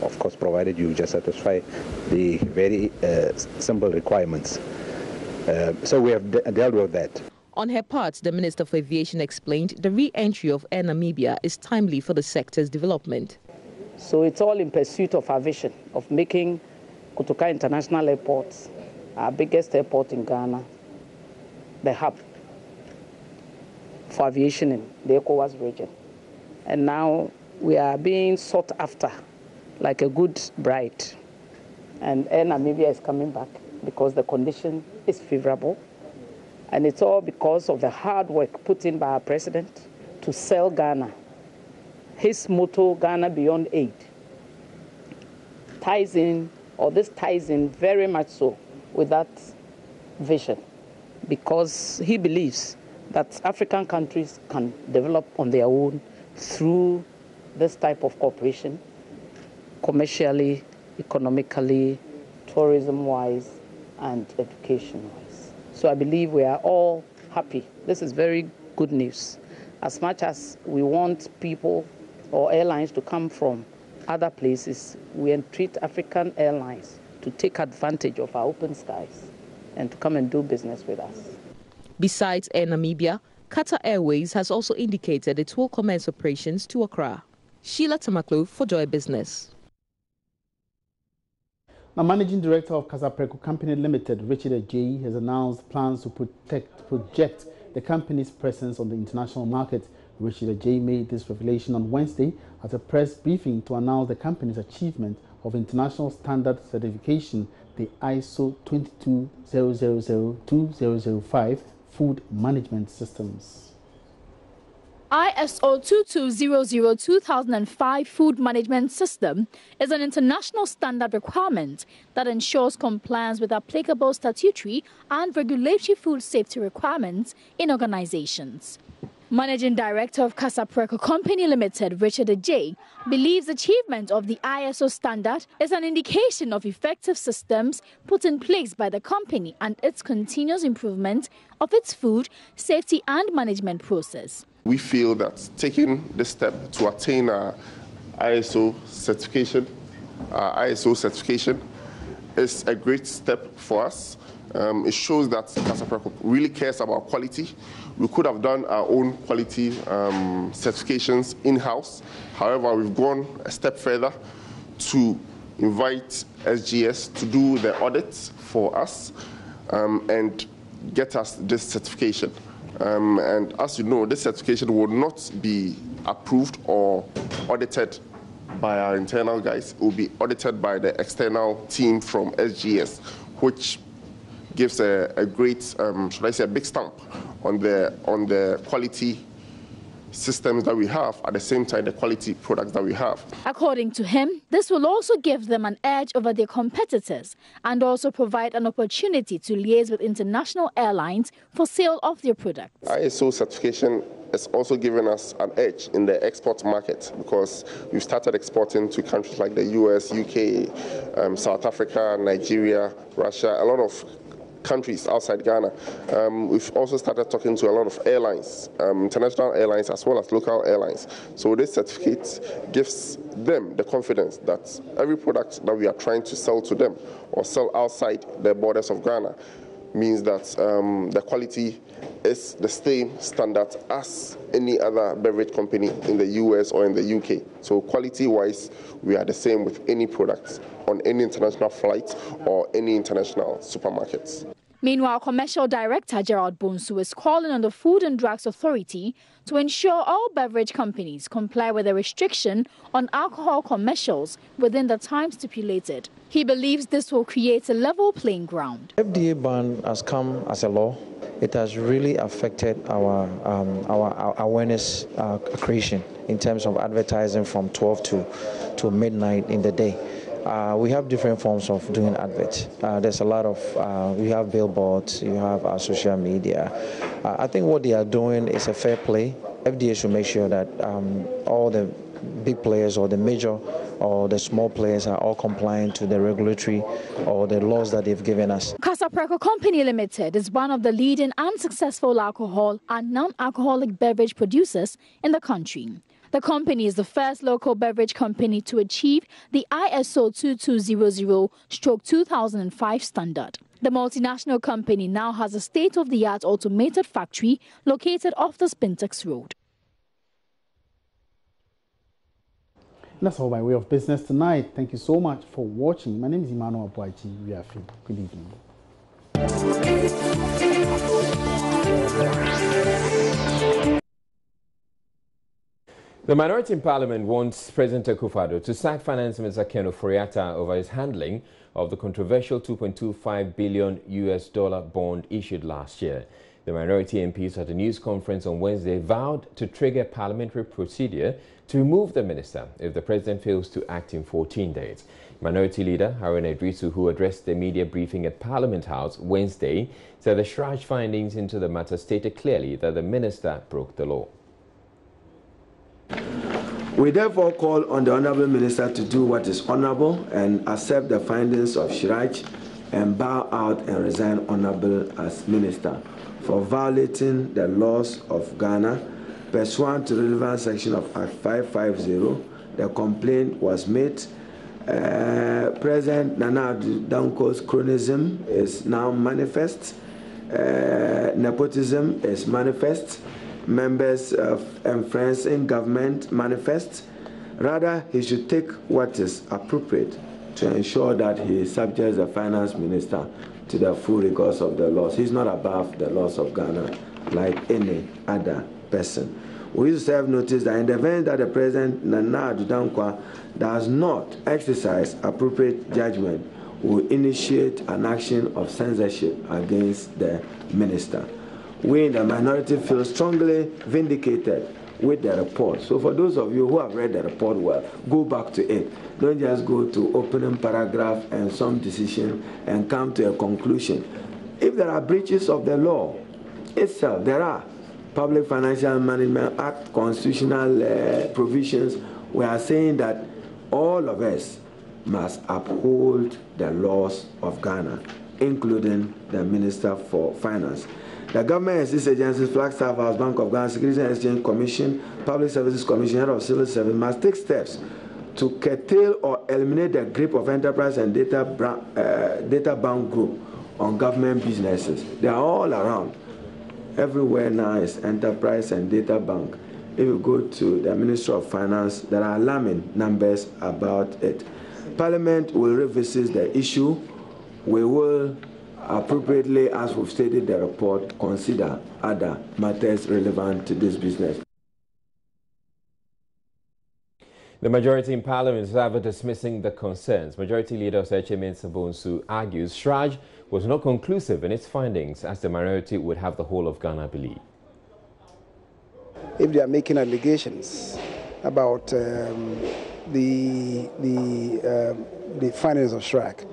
of course, provided you just satisfy the very simple requirements. So we have dealt with that. On her part, the Minister of Aviation explained the re-entry of Air Namibia is timely for the sector's development. So it's all in pursuit of our vision of making Kotoka International Airport, our biggest airport in Ghana, the hub for aviation in the ECOWAS region. And now we are being sought after like a good bride. And Air Namibia is coming back because the condition is favorable. And it's all because of the hard work put in by our president to sell Ghana. His motto, Ghana Beyond Aid, ties in very much so with that vision, because he believes that African countries can develop on their own through this type of cooperation, commercially, economically, tourism-wise, and education-wise. So I believe we are all happy. This is very good news. As much as we want people or airlines to come from other places, we entreat African airlines to take advantage of our open skies and to come and do business with us. Besides Air Namibia, Qatar Airways has also indicated it will commence operations to Accra. Sheila Tamaklo for Joy Business. Now, Managing Director of Kasapreko Company Limited, Richard Ajayi, has announced plans to project the company's presence on the international market. Richard Ajayi made this revelation on Wednesday at a press briefing to announce the company's achievement of international standard certification, the ISO 22000-2005 Food Management Systems. ISO 2200-2005 Food Management System is an international standard requirement that ensures compliance with applicable statutory and regulatory food safety requirements in organizations. Managing Director of Kasapreko Company Limited, Richard Ajayi, believes achievement of the ISO standard is an indication of effective systems put in place by the company and its continuous improvement of its food safety and management process. We feel that taking this step to attain our ISO certification is a great step for us. It shows that Kasapreko really cares about quality. We could have done our own quality certifications in-house. However, we've gone a step further to invite SGS to do the audits for us and get us this certification. And as you know, this certification will not be approved or audited by our internal guys. It will be audited by the external team from SGS, which gives a great, should I say, a big stamp on the quality systems that we have, at the same time the quality products that we have. According to him, this will also give them an edge over their competitors and also provide an opportunity to liaise with international airlines for sale of their products. ISO certification has also given us an edge in the export market because we've started exporting to countries like the US, UK, South Africa, Nigeria, Russia, a lot of countries outside Ghana. We've also started talking to a lot of airlines, international airlines as well as local airlines. So this certificate gives them the confidence that every product that we are trying to sell to them or sell outside the borders of Ghana means that the quality is the same standard as any other beverage company in the US or in the UK. So quality-wise, we are the same with any products on any international flight or any international supermarkets. Meanwhile, Commercial Director Gerald Bonsu is calling on the Food and Drugs Authority to ensure all beverage companies comply with the restriction on alcohol commercials within the time stipulated. He believes this will create a level playing ground. FDA ban has come as a law. It has really affected our awareness creation in terms of advertising from 12 to midnight in the day. We have different forms of doing adverts. There's a lot of, we have billboards, you have our social media. I think what they are doing is a fair play. FDA should make sure that all the big players or the major or the small players are all compliant to the regulatory or the laws that they've given us. Kasapreko Company Limited is one of the leading and successful alcohol and non-alcoholic beverage producers in the country. The company is the first local beverage company to achieve the ISO 2200/2005 standard. The multinational company now has a state-of-the-art automated factory located off the Spintex Road. That's all by way of business tonight. Thank you so much for watching. My name is Emmanuel Boachi. We are free. Good evening. The minority in parliament wants President Akufo-Addo to sack Finance Minister Ken Ofori-Atta over his handling of the controversial $2.25 billion bond issued last year. The minority MPs at a news conference on Wednesday vowed to trigger parliamentary procedure to remove the minister if the president fails to act in 14 days. Minority Leader Haruna Idrisu, who addressed the media briefing at Parliament House Wednesday, said the Shraj findings into the matter stated clearly that the minister broke the law. We therefore call on the Honourable Minister to do what is honourable and accept the findings of Shraj and bow out and resign honourable as Minister for violating the laws of Ghana pursuant to the relevant section of Act 550. The complaint was made. President Nana Addo Dankwa's cronyism is now manifest. Nepotism is manifest. Members and friends in government manifest. Rather, he should take what is appropriate to ensure that he subjects the finance minister to the full rigors of the laws. He's not above the laws of Ghana like any other person. We used to serve notice that in the event that the President Nana Addo Dankwa does not exercise appropriate judgment, will initiate an action of censorship against the minister. We in the minority feel strongly vindicated with the report. So for those of you who have read the report well, go back to it. Don't just go to opening paragraph and some decision and come to a conclusion. If there are breaches of the law itself, there are Public Financial Management Act, constitutional provisions. We are saying that all of us must uphold the laws of Ghana, including the Minister for Finance. The government and its agencies, Flagstaff House, Bank of Ghana, Securities and Exchange Commission, Public Services Commission, Head of Civil Service must take steps to curtail or eliminate the grip of enterprise and data-bound group on government businesses. They are all around. Everywhere now is enterprise and data bank. If you go to the Ministry of Finance, there are alarming numbers about it. Parliament will revisit the issue. We will appropriately, as we've stated in the report, consider other matters relevant to this business. The majority in Parliament is however dismissing the concerns. Majority Leader Osechimen Sabonsu argues Shraj was not conclusive in its findings, as the minority would have the whole of Ghana believe. If they are making allegations about the findings of Shraj,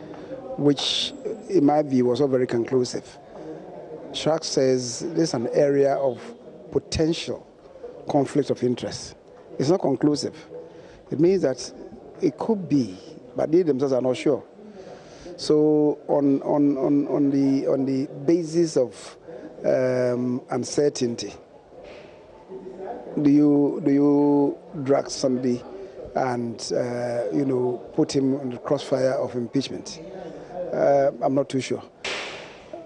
which in my view was not very conclusive. Shraj says this is an area of potential conflict of interest. It's not conclusive. It means that it could be, but they themselves are not sure. So on the basis of uncertainty, do you drag somebody and put him in the crossfire of impeachment? I'm not too sure.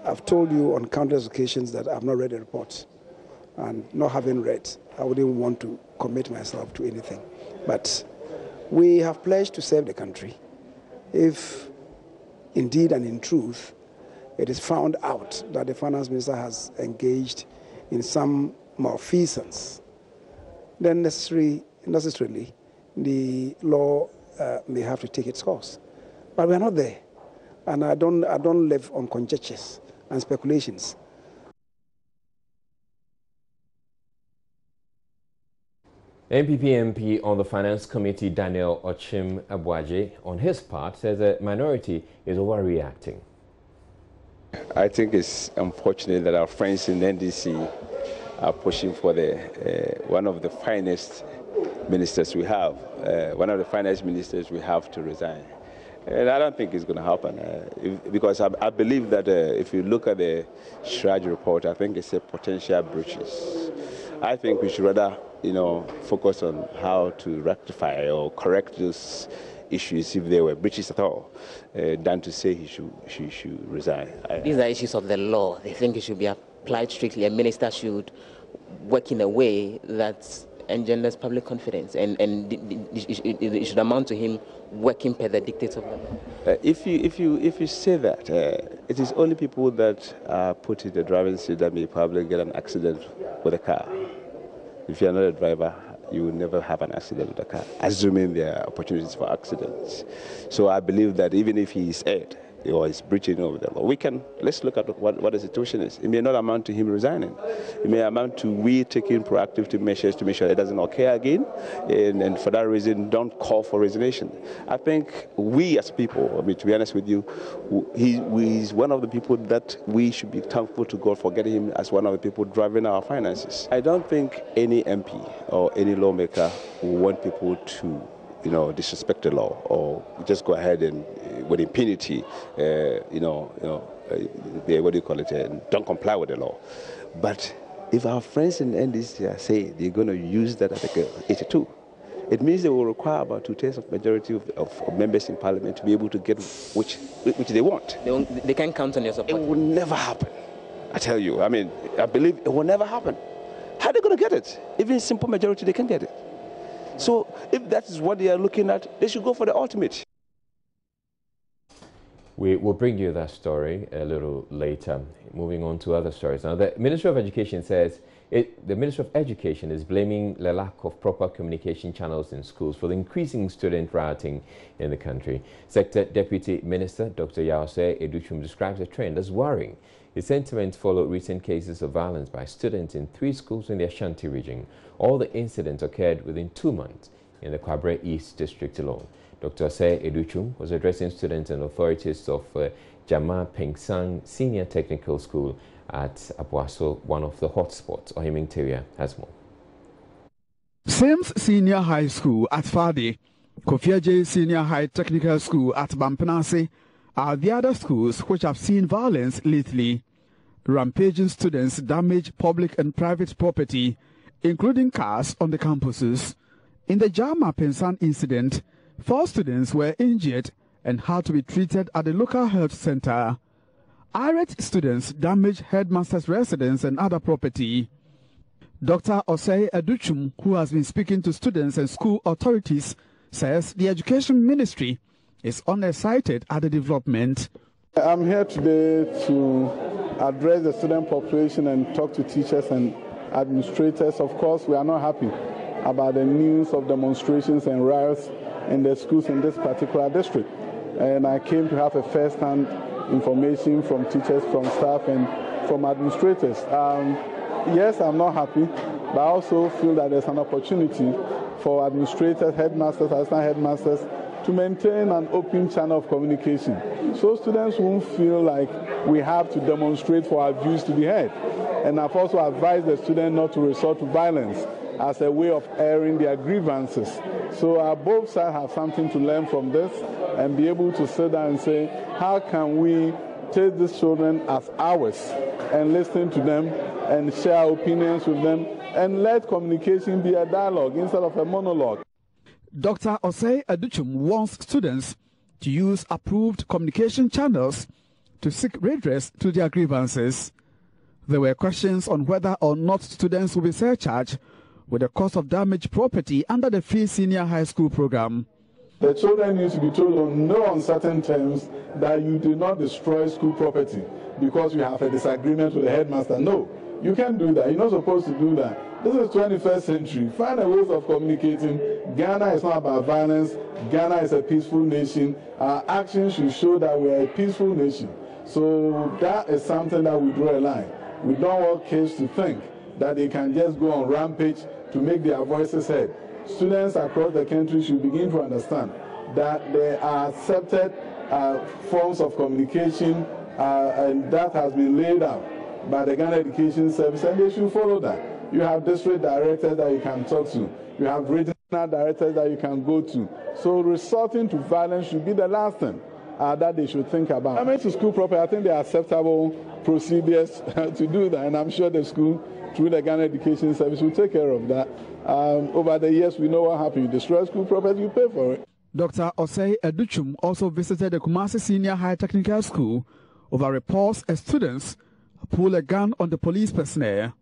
I've told you on countless occasions that I've not read the report, and not having read, I wouldn't want to commit myself to anything. But we have pledged to serve the country. If indeed and in truth it is found out that the finance minister has engaged in some malfeasance, then necessarily the law may have to take its course. But we are not there, and I don't live on conjectures and speculations. NPP MP on the Finance Committee, Daniel Ochim Abuaje, on his part, says the minority is overreacting. I think it's unfortunate that our friends in NDC are pushing for one of the finest ministers we have, to resign. And I don't think it's going to happen, because I believe that if you look at the Shraj report, I think it's a potential breaches. I think we should rather, focus on how to rectify or correct those issues if there were breaches at all, than to say he should resign. These are issues of the law. They think it should be applied strictly. A minister should work in a way that engenders public confidence, and it should amount to him working per the dictates of the law. If you say that, it is only people that are put in the driving seat that may probably get an accident with a car. If you are not a driver, you will never have an accident with a car, assuming there are opportunities for accidents. So I believe that even if he is aired or is breaching of the law, let's look at what the situation is. It may not amount to him resigning. It may amount to we taking proactive measures to make sure it doesn't occur again, and for that reason, don't call for resignation. I think we as people, to be honest with you, he's one of the people that we should be thankful to God for getting him as one of the people driving our finances. I don't think any MP or any lawmaker will want people to disrespect the law or just go ahead and with impunity, don't comply with the law. But if our friends in NDC say they're going to use that Article 82, it means they will require about 2/3 of majority of members in Parliament to be able to get which they want. They can't count on your support. It will never happen. I tell you. I believe it will never happen. How are they going to get it? Even simple majority, they can get it. So if that is what they are looking at, they should go for the ultimate. We will bring you that story a little later. Moving on to other stories. Now, the Ministry of Education says the Ministry of Education is blaming the lack of proper communication channels in schools for the increasing student rioting in the country. Sector Deputy Minister Dr. Yaoseh Educhum describes the trend as worrying. His sentiments follow recent cases of violence by students in 3 schools in the Ashanti region. All the incidents occurred within 2 months in the Kwabre East District alone. Dr. Yaoseh Educhum was addressing students and authorities of Jama Pengsang Senior Technical School at Abuaso, one of the hotspots. Ohiming Teria has more. Sims Senior High School at Fadi, Kofiaje Senior High Technical School at Bampenase are the other schools which have seen violence lately. Rampaging students damage public and private property, including cars on the campuses. In the Jama Pensan incident, 4 students were injured and had to be treated at the local health center. Irate students damaged headmaster's residence and other property. Dr. Osei Aduchum, who has been speaking to students and school authorities, says the Education Ministry is unexcited at the development. I'm here today to address the student population and talk to teachers and administrators. Of course, we are not happy about the news of demonstrations and riots in the schools in this particular district. And I came to have a first-hand information from teachers, from staff, and from administrators. Yes, I'm not happy, but I also feel that there's an opportunity for administrators, headmasters, assistant headmasters to maintain an open channel of communication, so students won't feel like we have to demonstrate for our views to be heard. And I've also advised the students not to resort to violence as a way of airing their grievances. So both sides have something to learn from this and be able to sit down and say, how can we take these children as ours and listen to them and share opinions with them and let communication be a dialogue instead of a monologue. Dr. Osei Aduchum wants students to use approved communication channels to seek redress to their grievances. There were questions on whether or not students will be surcharged with the cost of damaged property under the free senior high school program. The children need to be told on no uncertain terms that you do not destroy school property because you have a disagreement with the headmaster. No, you can't do that. You're not supposed to do that. This is 21st century. Find a ways of communicating. Ghana is not about violence. Ghana is a peaceful nation. Our actions should show that we are a peaceful nation. So that is something that we draw a line. We don't want kids to think that they can just go on rampage to make their voices heard. Students across the country should begin to understand that there are accepted forms of communication and that has been laid out by the Ghana Education Service, and they should follow that. You have district directors that you can talk to. You have regional directors that you can go to. So resorting to violence should be the last thing that they should think about. Damage to school property, I think there are acceptable procedures to do that, and I'm sure the school, through the Ghana Education Service, will take care of that. Over the years, we know what happened. You destroy school property, you pay for it. Dr. Osei Aduchum also visited the Kumasi Senior High Technical School over reports as students pull a gun on the police personnel.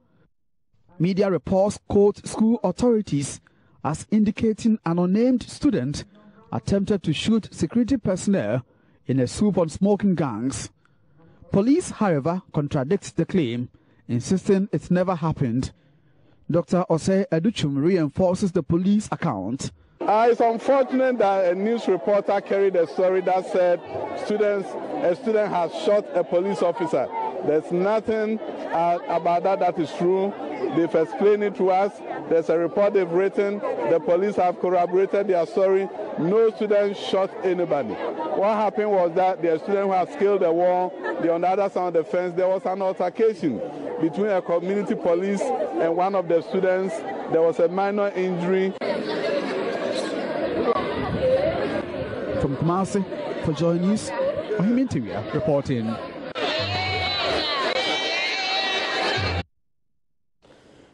Media reports quote school authorities as indicating an unnamed student attempted to shoot security personnel in a swoop on smoking gangs. Police, however, contradicts the claim, insisting it never happened. Dr. Osei Aduchum reinforces the police account. It's unfortunate that a news reporter carried a story that said a student has shot a police officer. There's nothing about that is true. They've explained it to us. There's a report they've written. The police have corroborated their story. No student shot anybody. What happened was that the student who had scaled the wall, on the other side of the fence, there was an altercation between a community police and one of the students. There was a minor injury. From Kumasi, for Joy News, Kwame Nkrumah reporting.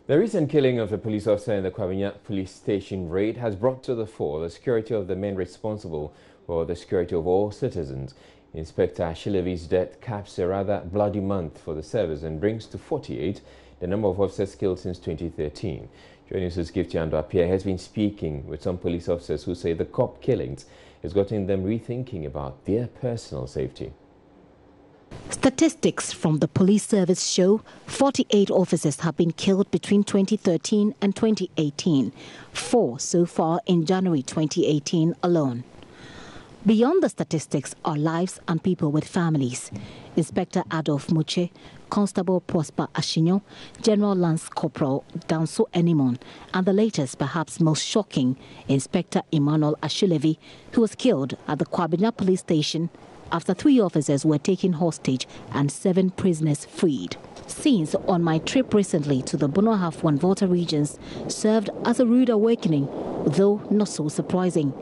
The recent killing of a police officer in the Kwame police station raid has brought to the fore the security of the men responsible for the security of all citizens. Inspector Ashilevi's death caps a rather bloody month for the service and brings to 48 the number of officers killed since 2013. Joining us, Gift Yando Appiah has been speaking with some police officers who say the cop killings has gotten them rethinking about their personal safety. Statistics from the police service show 48 officers have been killed between 2013 and 2018, 4 so far in January 2018 alone. Beyond the statistics are lives and people with families. Inspector Adolph Muche, Constable Prosper Ashinyo, General Lance Corporal Danso Enimon, and the latest, perhaps most shocking, Inspector Emmanuel Ashilevi, who was killed at the Kwabena police station after 3 officers were taken hostage and 7 prisoners freed. Scenes on my trip recently to the Bonohaf Volta regions served as a rude awakening, though not so surprising.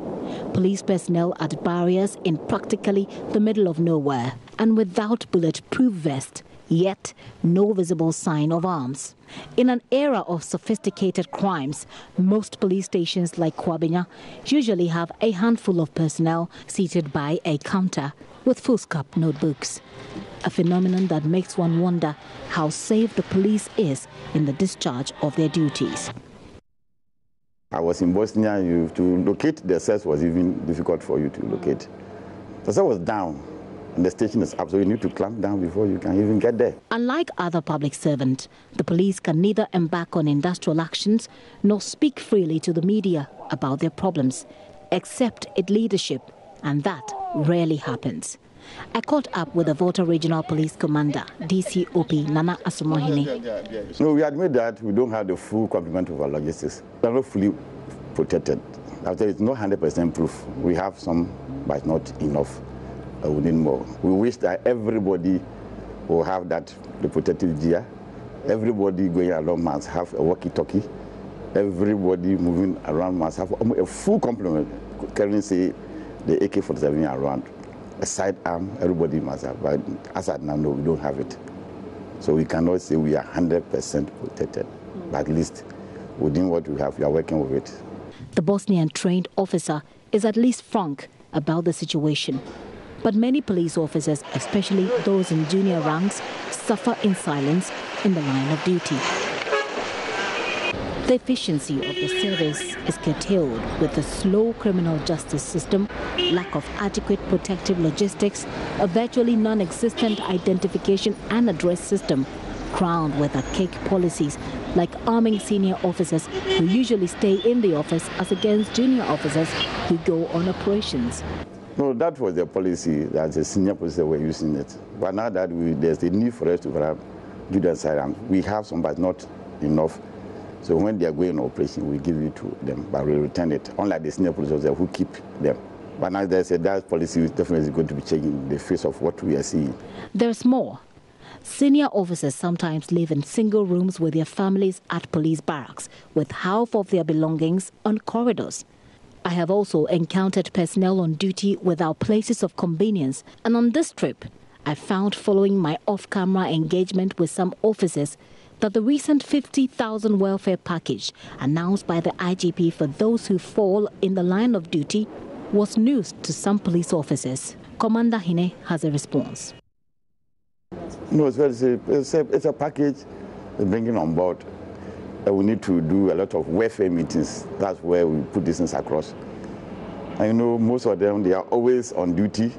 Police personnel at barriers in practically the middle of nowhere and without bulletproof vest, yet no visible sign of arms. In an era of sophisticated crimes, most police stations like Kwabena usually have a handful of personnel seated by a counter, with foolscap notebooks, a phenomenon that makes one wonder how safe the police is in the discharge of their duties. I was in Bosnia. To locate the cells was even difficult for you to locate. The cell was down, and the station is up, so you need to clamp down before you can even get there. Unlike other public servants, the police can neither embark on industrial actions nor speak freely to the media about their problems, except its leadership, and that rarely happens. I caught up with the Volta Regional Police Commander, DCOP Nana Asamohene. No, we admit that we don't have the full complement of our logistics. We are not fully protected. After it's not 100% proof. We have some, but not enough. We need more. We wish that everybody will have that, the protective gear. Everybody going along must have a walkie-talkie. Everybody moving around must have a full complement. Carrying, say, the AK-47 around. A sidearm, everybody must have. But as at now, no, we don't have it. So we cannot say we are 100% protected. But at least within what we have, we are working with it. The Bosnian trained officer is at least frank about the situation. But many police officers, especially those in junior ranks, suffer in silence in the line of duty. The efficiency of the service is curtailed with the slow criminal justice system, lack of adequate protective logistics, a virtually non-existent identification and address system, crowned with archaic policies like arming senior officers who usually stay in the office as against junior officers who go on operations. No, that was the policy that the senior officers were using it. But now that there's a need for us to have junior sidearms, we have some, but not enough. So when they are going on operation, we give it to them, but we return it, unlike the senior police officers who keep them. But now they said that policy is definitely going to be changing in the face of what we are seeing. There's more. Senior officers sometimes live in single rooms with their families at police barracks, with half of their belongings on corridors. I have also encountered personnel on duty without places of convenience, and on this trip, I found, following my off-camera engagement with some officers, that the recent 50,000 welfare package announced by the IGP for those who fall in the line of duty was news to some police officers. Commander Hine has a response. No, it's a package bringing on board. We need to do a lot of welfare meetings. That's where we put these things across. And you know, most of them, they are always on duty.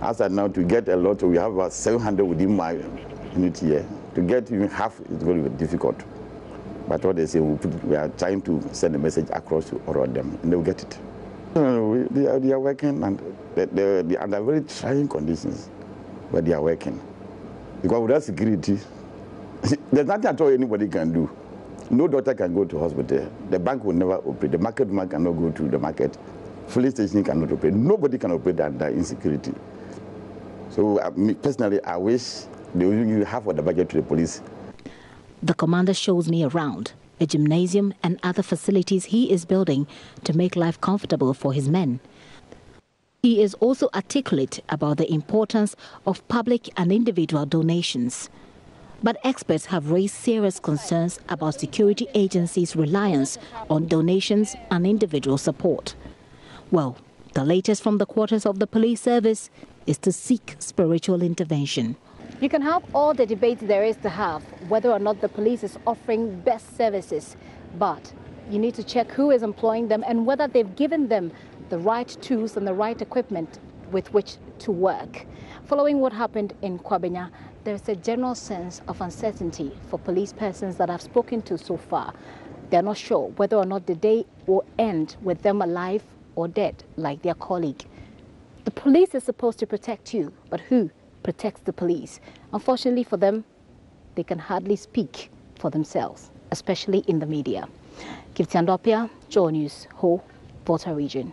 As of now, to get a lot, we have about 700 within my unit here. To get even half is very difficult. But what they say, we are trying to send a message across to all of them, and they'll get it. They are working, and they're under very trying conditions, but they are working. Because without security, there's nothing at all anybody can do. No doctor can go to hospital. The bank will never operate. The market woman cannot go to the market. Police station cannot operate. Nobody can operate under insecurity. So personally, I wish they will give half of the budget to the police. The commander shows me around a gymnasium and other facilities he is building to make life comfortable for his men. He is also articulate about the importance of public and individual donations. But experts have raised serious concerns about security agencies' reliance on donations and individual support. Well, the latest from the quarters of the police service is to seek spiritual intervention. You can have all the debate there is to have, whether or not the police is offering best services, but you need to check who is employing them and whether they've given them the right tools and the right equipment with which to work. Following what happened in Kwabenya, there's a general sense of uncertainty for police persons that I've spoken to so far. They're not sure whether or not the day will end with them alive or dead, like their colleague. The police is supposed to protect you, but who protects the police? Unfortunately for them, they can hardly speak for themselves, especially in the media. Kiptiandopia, Joe News, Ho, Volta Region.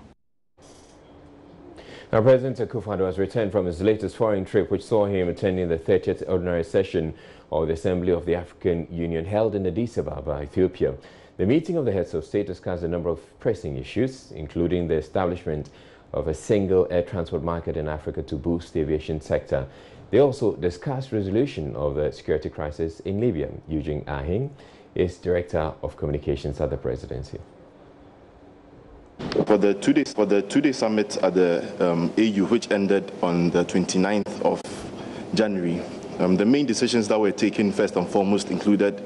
Now, President Akufo-Addo has returned from his latest foreign trip, which saw him attending the 30th Ordinary Session of the Assembly of the African Union held in Addis Ababa, Ethiopia. The meeting of the heads of state discussed a number of pressing issues, including the establishment of a single air transport market in Africa to boost the aviation sector. They also discussed resolution of the security crisis in Libya. Eugene Ahing is Director of Communications at the Presidency. For the two-day summit at the AU, which ended on the 29th of January, the main decisions that were taken first and foremost included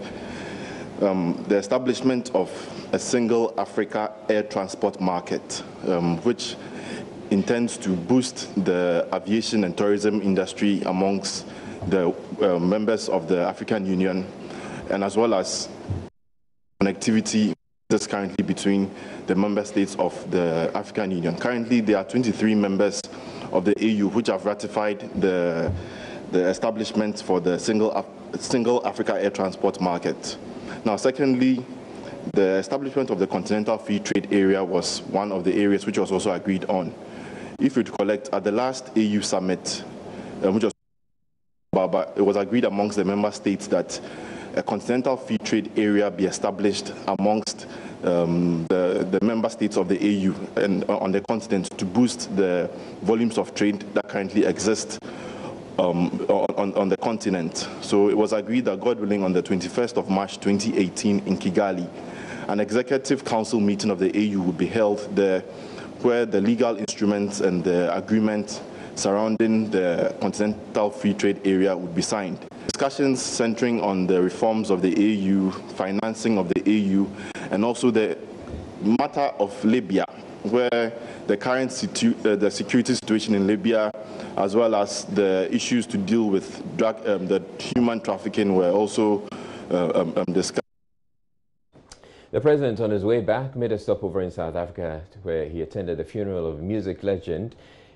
the establishment of a single Africa air transport market, which intends to boost the aviation and tourism industry amongst the members of the African Union, and as well as connectivity that's currently between the member states of the African Union. Currently, there are 23 members of the AU which have ratified the establishment for the single Africa air transport market. Now, secondly, the establishment of the Continental Free Trade Area was one of the areas which was also agreed on. If you recollect, at the last AU summit, which was but it was agreed amongst the member states that a Continental Free Trade Area be established amongst the member states of the AU and on the continent to boost the volumes of trade that currently exist on the continent. So it was agreed that, God willing, on the 21st of March 2018 in Kigali, an executive council meeting of the AU would be held there, where the legal instruments and the agreement surrounding the Continental Free Trade Area would be signed. Discussions centering on the reforms of the AU, financing of the AU, and also the matter of Libya, where the current the security situation in Libya, as well as the issues to deal with the human trafficking, were also discussed. The president, on his way back, made a stopover in South Africa, where he attended the funeral of music legend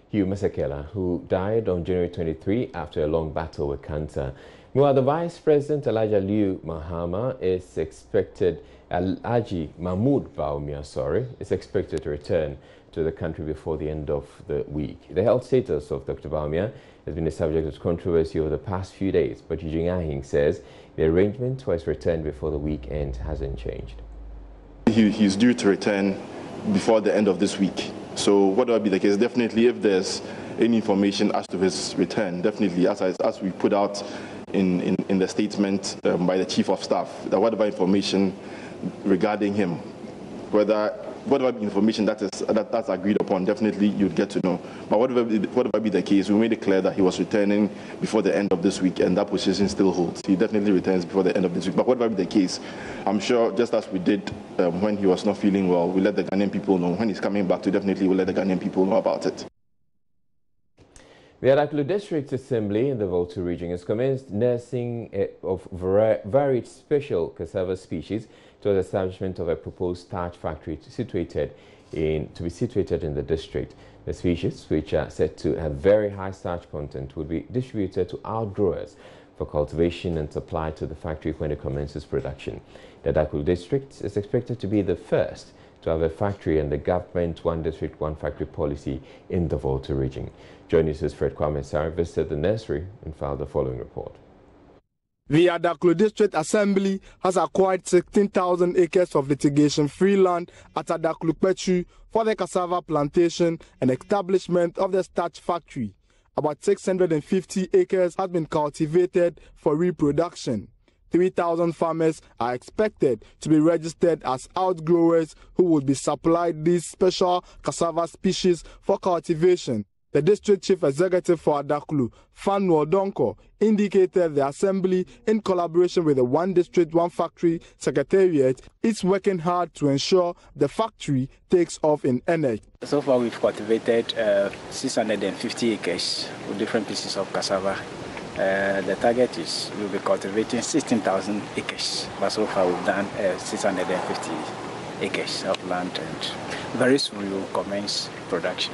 Hugh Masekela, who died on January 23 after a long battle with cancer. Meanwhile, the Vice President, Elijah Liu Mahama, is expected, Alhaji Mahmoud Bawumia, is expected to return to the country before the end of the week. The health status of Dr. Bawumia has been the subject of controversy over the past few days, but Eugene Ahing says the arrangement for his return before the weekend hasn't changed. He's due to return before the end of this week. So what will be the case? Definitely, if there's any information as to his return, definitely, as we put out in the statement by the Chief of Staff, that whatever information regarding him, whatever information that's agreed upon, definitely you'd get to know. But whatever be the case, we made it clear that he was returning before the end of this week, and that position still holds. He definitely returns before the end of this week. But whatever be the case, I'm sure, just as we did when he was not feeling well, we let the Ghanaian people know. When he's coming back, definitely we'll let the Ghanaian people know about it. The Adaklu District Assembly in the Volta region has commenced nursing of varied special cassava species to the establishment of a proposed starch factory to be situated in the district. The species, which are said to have very high starch content, will be distributed to outgrowers for cultivation and supply to the factory when it commences production. The Adaklu District is expected to be the first to have a factory and the government one district, one factory policy in the Volta region. Joining us, Fred Kwame Nkrumah visited the nursery and filed the following report. The Adaklu District Assembly has acquired 16,000 acres of litigation-free land at Adaklu Pechu for the cassava plantation and establishment of the starch factory. About 650 acres have been cultivated for reproduction. 3,000 farmers are expected to be registered as outgrowers who will be supplied these special cassava species for cultivation. The district chief executive for Adaklu, Fanuel Donko, indicated the assembly, in collaboration with the One District, One Factory Secretariat, is working hard to ensure the factory takes off in earnest. So far, we've cultivated 650 acres with different pieces of cassava. The target is we'll be cultivating 16,000 acres, but so far we've done 650 acres of land, and very soon we will commence production.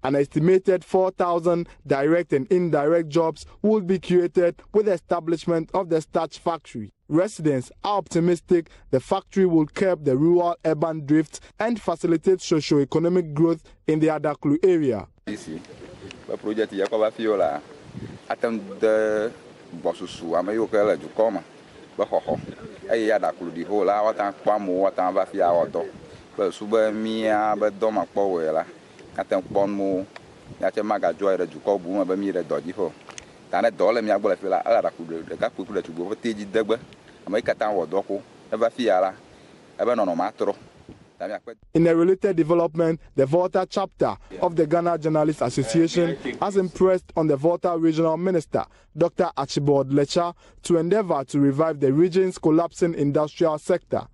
An estimated 4,000 direct and indirect jobs will be created with the establishment of the starch factory. Residents are optimistic the factory will curb the rural-urban drift and facilitate socio-economic growth in the Adaklu area. In a related development, the Volta chapter of the Ghana Journalists Association has impressed on the Volta Regional Minister, Dr. Archibald Lecha, to endeavor to revive the region's collapsing industrial sector.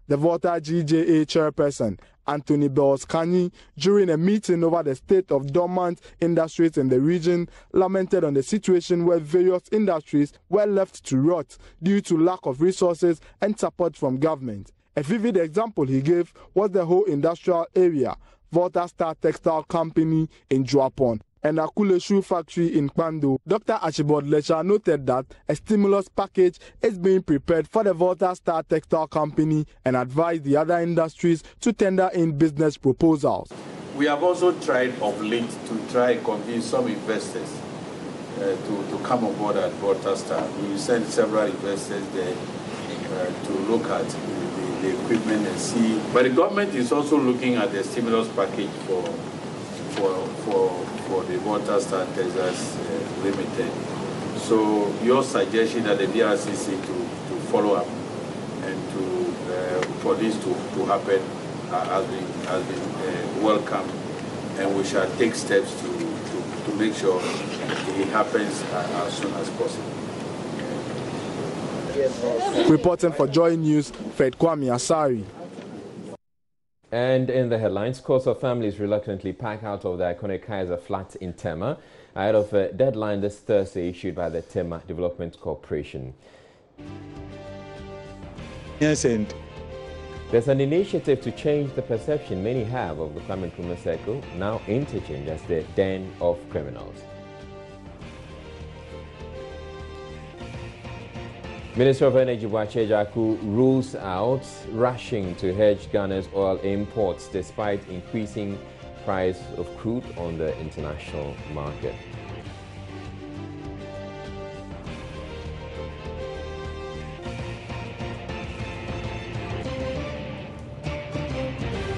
The Volta GJA chairperson, Anthony Bells-Kanyi, during a meeting over the state of dormant industries in the region, lamented on the situation where various industries were left to rot due to lack of resources and support from government. A vivid example he gave was the whole industrial area, Volta Star Textile Company in Juapon and Akule Shoe Factory in Kwando. Dr. Archibald Lecha noted that a stimulus package is being prepared for the Volta Star Textile Company and advised the other industries to tender in business proposals. We have also tried of late to try and convince some investors to come on board at Volta Star. We sent several investors there to look at the equipment and see. But the government is also looking at the stimulus package for the Volta Star Texas Limited. So your suggestion that the DRCC to follow up and for this to happen has been welcome, and we shall take steps to make sure it happens as soon as possible. Reporting for Joy News, Fred Kwame Asari. And in the headlines, scores of families reluctantly pack out of the iconic Kaizer flats in Tema ahead of a deadline this Thursday issued by the Tema Development Corporation. Yes, and there's an initiative to change the perception many have of the Kwame Nkrumah Circle, now interchanged as the den of criminals. Minister of Energy Boakye Agyarko rules out rushing to hedge Ghana's oil imports despite increasing price of crude on the international market.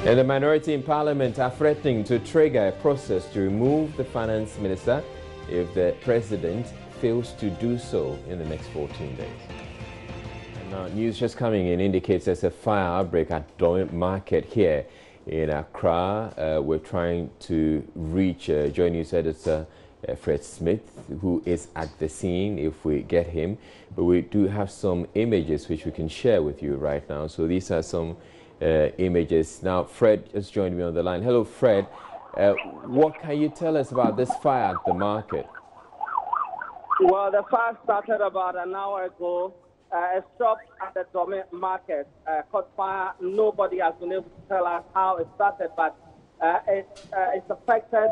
And the minority in parliament are threatening to trigger a process to remove the finance minister if the president fails to do so in the next 14 days. Now, news just coming in indicates there's a fire outbreak at Dome Market here in Accra. We're trying to reach Joy News editor Fred Smith, who is at the scene if we get him. But we do have some images which we can share with you right now. So these are some images. Now, Fred just joined me on the line. Hello, Fred. What can you tell us about this fire at the market? Well, the fire started about an hour ago. A shop at the Dome Market caught fire. Nobody has been able to tell us how it started, but it's affected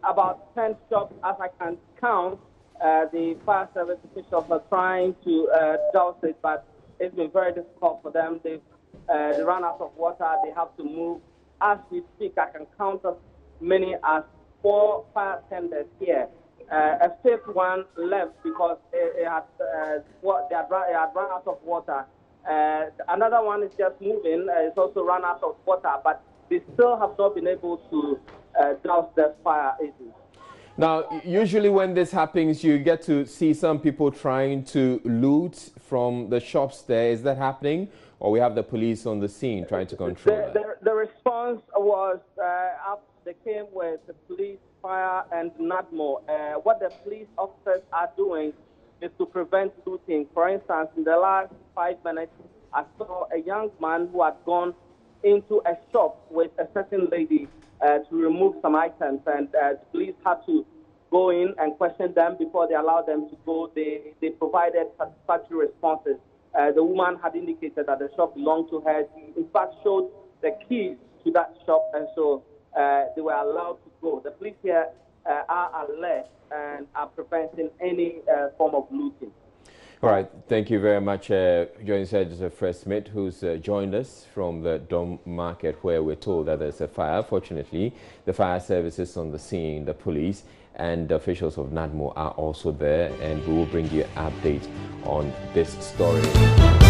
about 10 shops as I can count. The fire service officials are trying to douse it, but it's been very difficult for them. They run out of water. They have to move. As we speak, I can count as many as 4 fire tenders here. A fifth one left because it had run out of water. Another one is just moving. It's also run out of water, but they still have not been able to douse the fire easily. Now, usually when this happens, you get to see some people trying to loot from the shops there. Is that happening? Or we have the police on the scene trying to control that? The response was they came with the police, fire, and NADMO. What the police officers are doing is to prevent looting. For instance, in the last 5 minutes, I saw a young man who had gone into a shop with a certain lady to remove some items, and the police had to go in and question them before they allowed them to go. They provided satisfactory responses. The woman had indicated that the shop belonged to her. She, in fact, showed the keys to that shop, and so they were allowed to go. The police here are alert and are preventing any form of looting. All right, thank you very much. Joining us is Fred Smith, who's joined us from the Dome Market, where we're told that there's a fire. Fortunately, the fire services on the scene, the police, and the officials of NADMO are also there, and we will bring you an update on this story.